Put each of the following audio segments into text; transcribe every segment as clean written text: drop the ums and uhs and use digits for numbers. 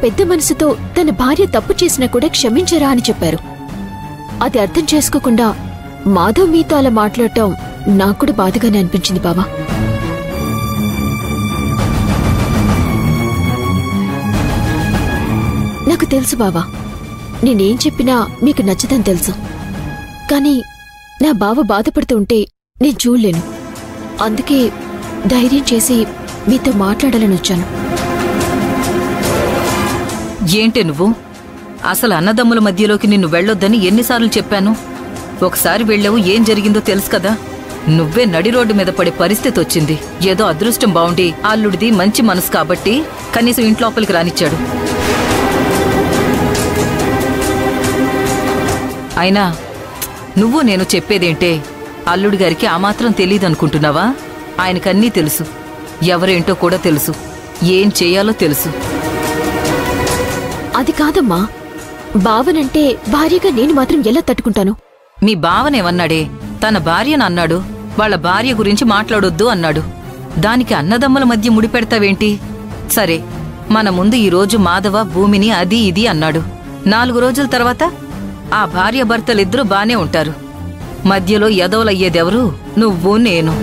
పెద్ద మనసుతో తన భార్య తప్పు చేసినా కూడా క్షమించరా అని చెప్పారు. అది అర్థం చేసుకోకుండా మాధవ్ మీతో అలా మాట్లాడటం నాకు కూడా బాధగానే అనిపించింది బావా. నాకు తెలుసు బావా, నేనేం చెప్పినా మీకు నచ్చదని తెలుసు. కానీ నా బావ బాధపడుతూ ఉంటే నేను చూడలేను. అందుకే ధైర్యం చేసి మీతో మాట్లాడాలని వచ్చాను. ఏంటి నువ్వు? అసలు అన్నదమ్ముల మధ్యలోకి నిన్ను వెళ్ళొద్దని ఎన్నిసార్లు చెప్పాను? ఒకసారి వెళ్ళావు, ఏం జరిగిందో తెలుసు కదా. నువ్వే నడి రోడ్డు మీద పడే పరిస్థితి వచ్చింది. ఏదో అదృష్టం బావుండి అల్లుడిది మంచి మనసు కాబట్టి కనీసం ఇంట్లోపలికి రానిచ్చాడు. అయినా నువ్వు నేను చెప్పేదేంటే, అల్లుడి గారికి ఆ మాత్రం తెలీదనుకుంటున్నావా? ఆయనకన్నీ తెలుసు. ఎవరేంటో కూడా తెలుసు. ఏం చేయాలో తెలుసు. అది కాదమ్మా, బావనంటే భార్యగా నేను మాత్రం ఎలా తట్టుకుంటాను? మీ బావనేమన్నాడే? తన భార్యను అన్నాడు. వాళ్ళ భార్య గురించి మాట్లాడొద్దు అన్నాడు. దానికి అన్నదమ్ముల మధ్య ముడిపెడతావేంటి? సరే, మన ముందు ఈరోజు మాధవ భూమిని అది ఇది అన్నాడు. 4 రోజుల తర్వాత ఆ భార్య భర్తలిద్దరూ బానే ఉంటారు. మధ్యలో ఎదవలయ్యేదెవరు? నువ్వు నేను.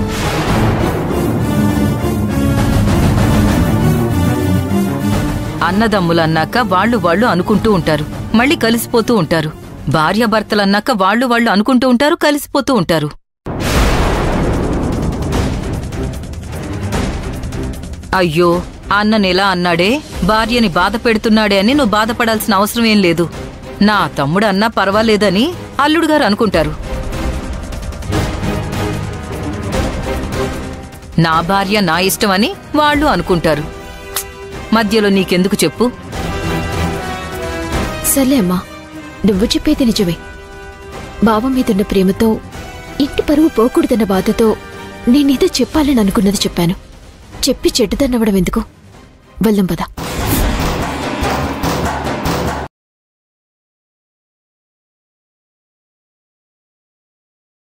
అన్నదమ్ములన్నాక వాళ్ళు అనుకుంటూ ఉంటారు, మళ్ళీ కలిసిపోతూ ఉంటారు. భార్యాభర్తలన్నాక వాళ్ళు అనుకుంటూ ఉంటారు, కలిసిపోతూ ఉంటారు. అయ్యో, అన్ననెలా అన్నాడే, భార్యని బాధ పెడుతున్నాడే అని నువ్వు బాధపడాల్సిన అవసరం ఏం లేదు. నా తమ్ముడు అన్నా పర్వాలేదని అల్లుడుగారు అనుకుంటారు. నా భార్య నా ఇష్టమని వాళ్ళు అనుకుంటారు. మధ్యలో నీకెందుకు చెప్పు? సర్లే అమ్మా, నువ్వు చెప్పేది నిజమే. బావ మీదున్న ప్రేమతో, ఇంటి పరువు పోకూడదన్న బాధతో నేనేదో చెప్పాలని అనుకున్నది చెప్పాను. చెప్పి చెడ్డదన్నవడం ఎందుకు? వెళ్దాం పద.